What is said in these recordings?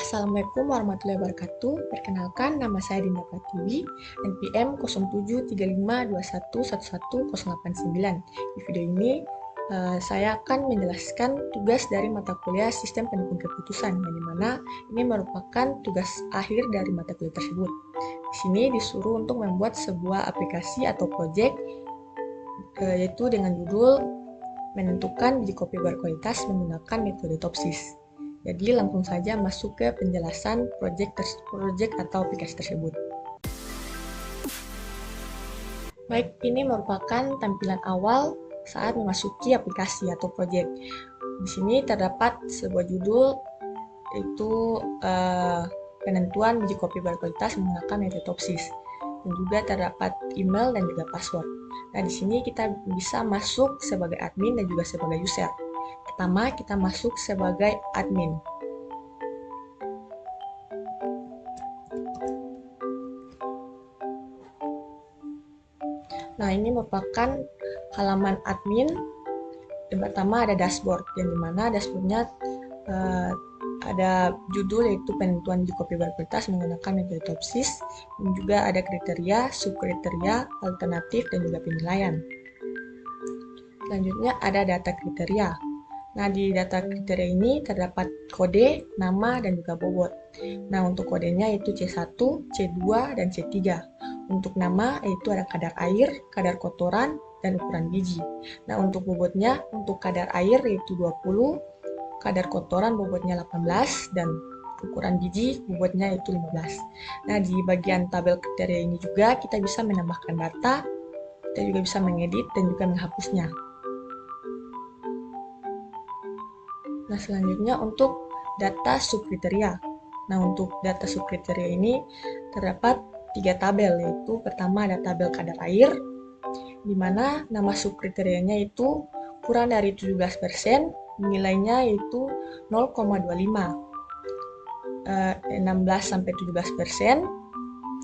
Assalamualaikum warahmatullahi wabarakatuh. Perkenalkan, nama saya Dinda Pratiwi, NPM 073521111089. Di video ini, saya akan menjelaskan tugas dari mata kuliah Sistem Pendukung Keputusan, yang dimana ini merupakan tugas akhir dari mata kuliah tersebut. Di sini disuruh untuk membuat sebuah aplikasi atau proyek, yaitu dengan judul menentukan biji kopi berkualitas menggunakan metode TOPSIS. Jadi langsung saja masuk ke penjelasan proyek atau aplikasi tersebut. Baik, ini merupakan tampilan awal saat memasuki aplikasi atau proyek. Di sini terdapat sebuah judul, yaitu penentuan biji kopi berkualitas menggunakan metode TOPSIS. Dan juga terdapat email dan juga password. Nah, di sini kita bisa masuk sebagai admin dan juga sebagai user. Pertama, kita masuk sebagai admin. Nah, ini merupakan halaman admin. Yang pertama ada dashboard, yang dimana dashboardnya ada judul, yaitu penentuan biji kopi berkualitas menggunakan metode TOPSIS. Dan juga ada kriteria, subkriteria, alternatif, dan juga penilaian. Selanjutnya ada data kriteria. Nah, di data kriteria ini terdapat kode, nama, dan juga bobot. Nah, untuk kodenya yaitu C1, C2, dan C3. Untuk nama yaitu ada kadar air, kadar kotoran, dan ukuran biji. Nah, untuk bobotnya, untuk kadar air yaitu 20, kadar kotoran bobotnya 18, dan ukuran biji bobotnya yaitu 15. Nah, di bagian tabel kriteria ini juga kita bisa menambahkan data, kita juga bisa mengedit dan juga menghapusnya. Nah, selanjutnya untuk data subkriteria. Nah, untuk data subkriteria ini terdapat 3 tabel, yaitu pertama ada tabel kadar air, di mana nama subkriterianya itu kurang dari 17%, nilainya yaitu 0,25. 16-17%,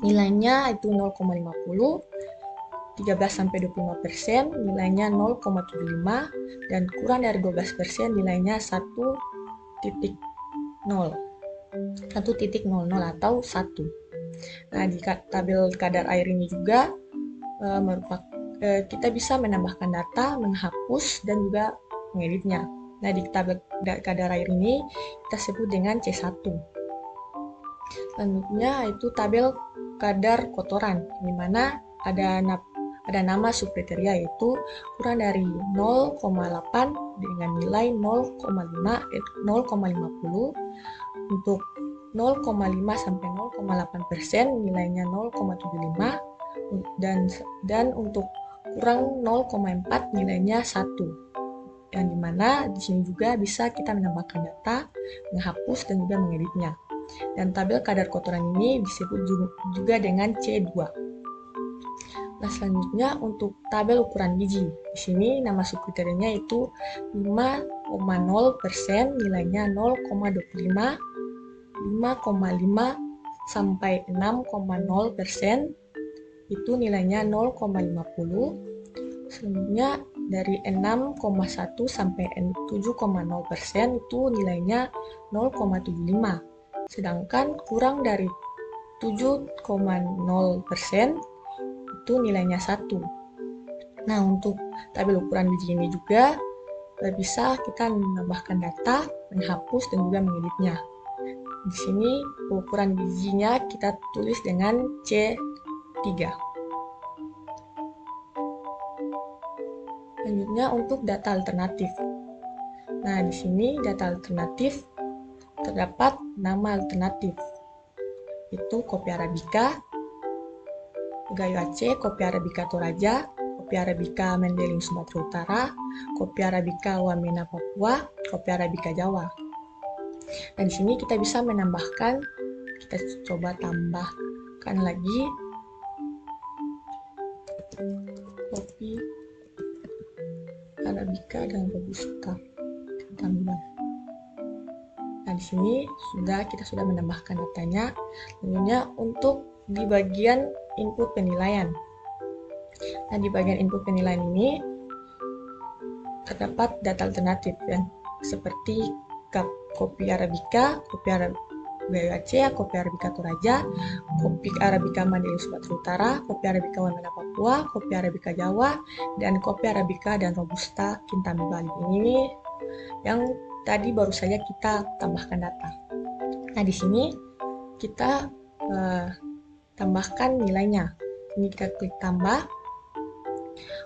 nilainya itu 0,50. 13-25%, nilainya 0,75, dan kurang dari 12%, nilainya 1.0 atau 1. Nah, di tabel kadar air ini juga kita bisa menambahkan data, menghapus, dan juga mengeditnya. Nah, di tabel kadar air ini kita sebut dengan C1. Selanjutnya itu tabel kadar kotoran, di mana ada nama subkriteria, yaitu kurang dari 0,8 dengan nilai 0,50. Untuk 0,5 sampai 0,8%, nilainya 0,75, dan untuk kurang 0,4, nilainya 1. Yang dimana di sini juga bisa kita menambahkan data, menghapus, dan juga mengeditnya. Dan tabel kadar kotoran ini disebut juga dengan C2. Nah, selanjutnya untuk tabel ukuran biji. Di sini nama subkriterianya itu 5,0%, nilainya 0,25, 5,5 sampai 6,0%, itu nilainya 0,50. Selanjutnya dari 6,1 sampai 7,0% itu nilainya 0,75. Sedangkan kurang dari 7,0% itu nilainya 1. Nah, untuk tabel ukuran biji ini juga bisa kita menambahkan data, menghapus, dan juga mengeditnya. Di sini ukuran bijinya kita tulis dengan C3. Selanjutnya untuk data alternatif. Nah, di sini data alternatif terdapat nama alternatif, itu kopi Arabica, Gayo Aceh, kopi Arabica Toraja, kopi Arabica Mendeling Sumatera Utara, kopi Arabica Wamena Papua, kopi Arabica Jawa. Dan di sini kita bisa menambahkan, kita coba tambahkan lagi kopi Arabica dan Robusta. Nah, di sini kita sudah menambahkan datanya. Selanjutnya untuk di bagian input penilaian. Nah, di bagian input penilaian ini terdapat data alternatif, ya, seperti kopi Arabica, Gayo Aceh, kopi Arabica Toraja, kopi Arabica Mandailing Sumatera Utara, kopi Arabica Wamena Papua, kopi Arabica Jawa, dan kopi Arabica dan Robusta Kintami Bali. Ini yang tadi baru saja kita tambahkan data. Nah, di sini kita tambahkan nilainya. Ini kita klik tambah.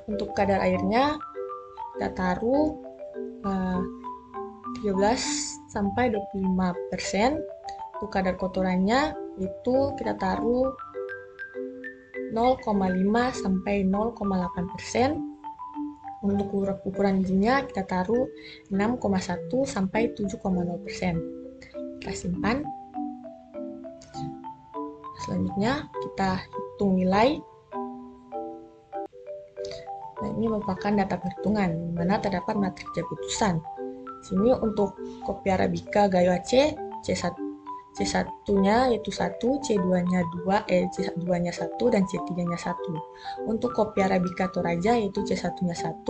Untuk kadar airnya kita taruh 13 sampai 25%. Untuk kadar kotorannya itu kita taruh 0,5 sampai 0,8%. Untuk ukuran bijinya kita taruh 6,1 sampai 7,0%. Kita simpan. Selanjutnya kita hitung nilai. Nah, ini merupakan data perhitungan di mana terdapat matriks keputusan. Sini untuk kopi Arabica Gayo Aceh C1-nya yaitu 1, C2-nya 2, C2-nya 1 dan C3-nya 1. Untuk kopi Arabica Toraja yaitu C1-nya 1,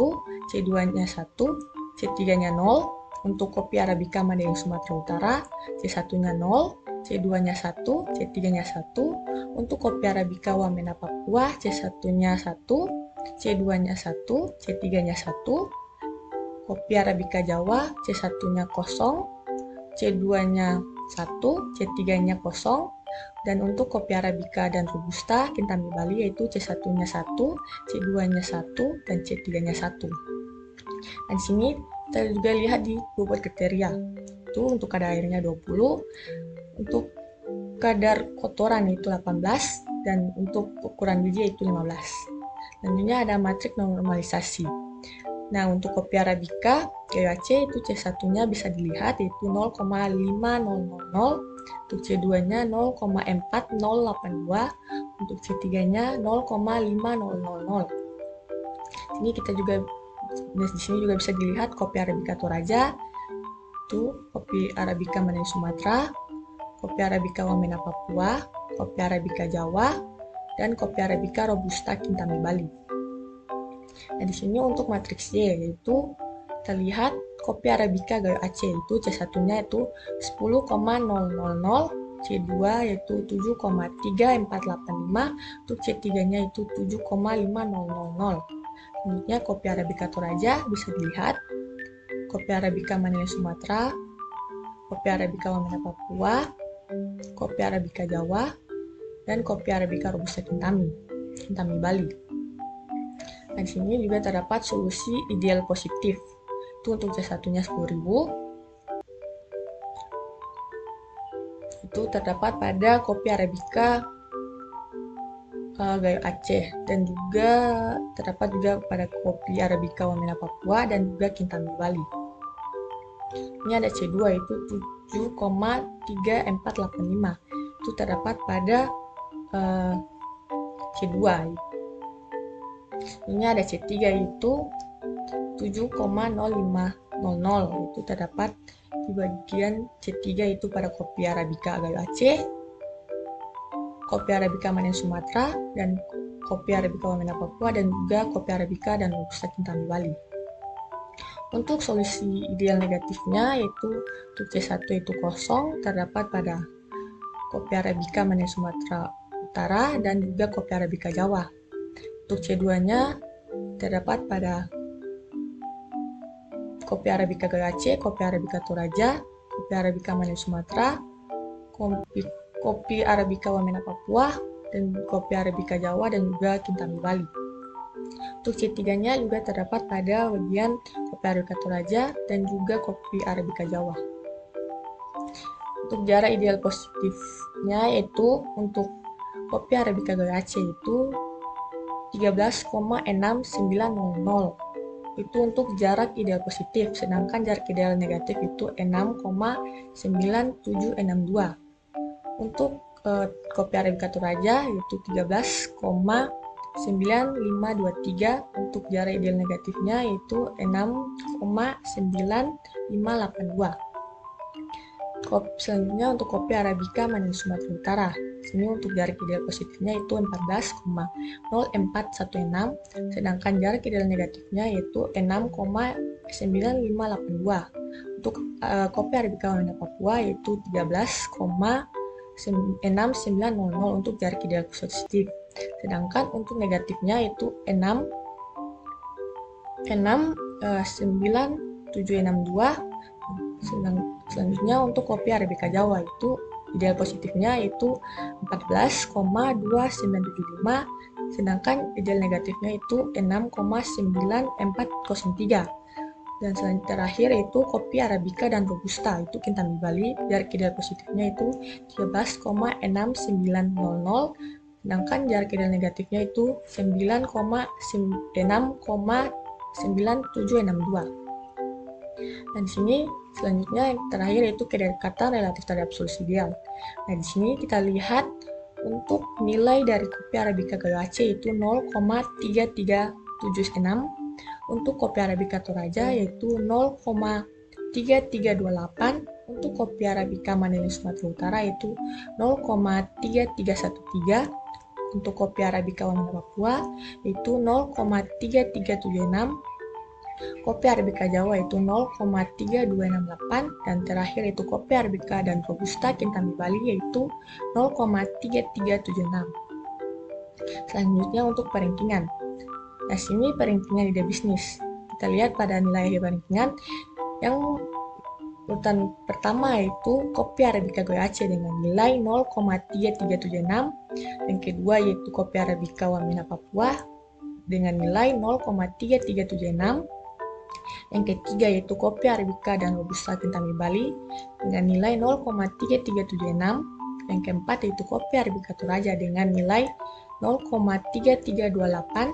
C2-nya 1, C3-nya 0. Untuk kopi Arabica Mandailing Sumatera Utara C1-nya 0, C2-nya 1, C3-nya 1. Untuk kopi Arabica Wamena Papua C1-nya 1, C2-nya 1, C3-nya 1. Kopi Arabica Jawa C1-nya 0, C2-nya 1, C3-nya 0. Dan untuk kopi Arabica dan Robusta Kintami Bali yaitu C1-nya 1, C2-nya 1, dan C3-nya 1. Dan di sini kita juga lihat di bobot kriteria. Itu untuk kadar airnya 20, untuk kadar kotoran itu 18, dan untuk ukuran biji itu 15. Selanjutnya ada matriks normalisasi. Nah, untuk kopi Arabica Gayo Aceh itu C1-nya bisa dilihat yaitu 0,5000, untuk C2-nya 0,4082, untuk C3-nya 0,5000. Di sini juga bisa dilihat kopi Arabica Toraja, itu kopi Arabica Mandailing Sumatera, kopi Arabica Wamena Papua, kopi Arabica Jawa, dan kopi Arabica Robusta Kintami Bali. Nah, di sini untuk matriks Y yaitu kita lihat kopi Arabica Gayo Aceh itu C1-nya itu 10,000, C2 yaitu 7,3485, untuk C3-nya itu 7,5000. Selanjutnya kopi Arabica Toraja bisa dilihat kopi Arabica Mandailing Sumatera, kopi Arabica Wamena Papua, kopi Arabica Jawa, dan kopi Arabica Robusta Kintami Bali. Nah, di sini juga terdapat solusi ideal positif. Itu untuk C1-nya 10.000. Itu terdapat pada kopi Arabica Gayo Aceh, dan juga terdapat juga pada kopi Arabica Wamena Papua dan juga Kintami Bali. Ini ada C2 itu 7,3485. Itu terdapat pada C2. Ini ada C3 itu 7,0500. Itu terdapat di bagian C3 itu pada kopi Arabica Gayo Aceh, kopi Arabica Mandailing Sumatera, dan kopi Arabica Wamena Papua, dan juga kopi Arabica dan Robusta Kintami Bali. Untuk solusi ideal negatifnya yaitu untuk C1 itu kosong, terdapat pada kopi Arabica Mandailing Sumatera Utara dan juga kopi Arabica Jawa. Untuk C2-nya terdapat pada kopi Arabica Gayo Aceh, kopi Arabica Toraja, kopi Arabica Mandailing Sumatera, kopi Arabica Wamena Papua, dan kopi Arabica Jawa, dan juga Kintami Bali. Untuk C3-nya juga terdapat pada bagian kopi Arabica Toraja dan juga kopi Arabica Jawa. Untuk jarak ideal positifnya yaitu untuk kopi Arabica Gayo Aceh itu 13,6900. Itu untuk jarak ideal positif, sedangkan jarak ideal negatif itu 6,9762. Untuk kopi Arabica Toraja yaitu 13,9523. Untuk jarak ideal negatifnya yaitu 6,9582. Selanjutnya untuk kopi Arabica Mandailing Sumatera Utara. Sini untuk jarak ideal positifnya itu 14,0416, sedangkan jarak ideal negatifnya yaitu 6,9582. untuk kopi Arabica Wamena Papua yaitu 13,6900 untuk jarak ideal positif. Sedangkan untuk negatifnya itu 6,9762. Selanjutnya untuk kopi Arabica Jawa itu ideal positifnya itu 14,2975, sedangkan ideal negatifnya itu 6,9403. Dan selanjutnya terakhir itu kopi Arabica dan Robusta itu Kintamani Bali, jarak ideal positifnya itu 13,6900, sedangkan jarak ideal negatifnya itu 6,9762. Dan di sini selanjutnya yang terakhir itu kedekatan relatif terhadap solusi ideal. Nah, di sini kita lihat untuk nilai dari kopi Arabica Gayo Aceh itu 0,3376, untuk kopi Arabica Toraja yaitu 0,3328, untuk kopi Arabica Mandailing Sumatera Utara itu 0,3313, untuk kopi Arabica Wamena Papua itu 0,3376, kopi Arabica Jawa itu 0,3268, dan terakhir itu kopi Arabica dan Robusta Kintamani Bali yaitu 0,3376. Selanjutnya untuk perankingan. Nah, sini perankingan ide bisnis. Kita lihat pada nilai perankingan yang urutan pertama yaitu kopi Arabica Gayo Aceh dengan nilai 0,3376, yang kedua yaitu kopi Arabica Wamena Papua dengan nilai 0,3376, yang ketiga yaitu kopi Arabica dan Robusta Kintamani Bali dengan nilai 0,3376, yang keempat yaitu kopi Arabica Toraja dengan nilai 0,3328,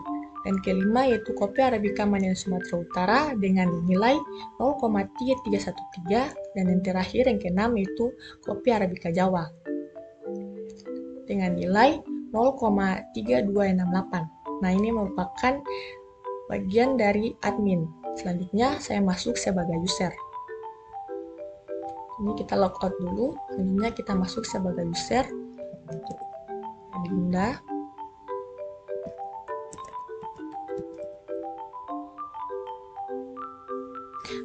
dan kelima yaitu kopi Arabica Mandailing Sumatera Utara dengan nilai 0,3313, dan yang terakhir yang keenam yaitu kopi Arabica Jawa dengan nilai 0,3268. Nah, ini merupakan bagian dari admin. Selanjutnya saya masuk sebagai user. Ini kita logout dulu. Selanjutnya kita masuk sebagai user. Adinda.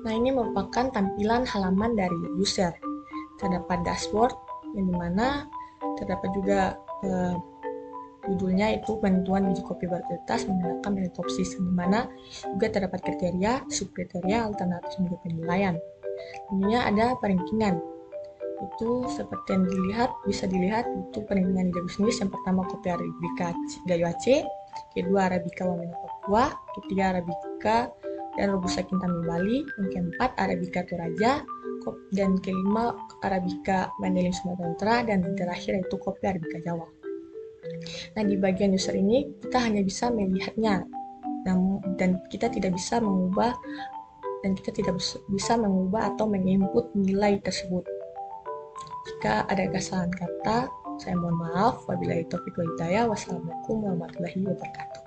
Nah, ini merupakan tampilan halaman dari user. Terdapat dashboard, yang dimana terdapat juga judulnya itu penentuan biji kopi berkualitas menggunakan metodologi, di mana juga terdapat kriteria, subkriteria, alternatif untuk penilaian. Selanjutnya ada perankingan. Itu seperti yang bisa dilihat itu perankingan ide bisnis. Yang pertama kopi Arabica Gayo Aceh, kedua Arabica Wamena Papua, ketiga Arabica dan Robusta Kintamani Bali, yang keempat Arabica Toraja, dan kelima Arabica Mandailing Sumatera Utara, dan terakhir yaitu kopi Arabica Jawa. Nah, di bagian user ini kita hanya bisa melihatnya, dan kita tidak bisa mengubah atau menginput nilai tersebut. Jika ada kesalahan kata, saya mohon maaf. Wabillahi taufiq wal hidayah. Wassalamualaikum warahmatullahi wabarakatuh.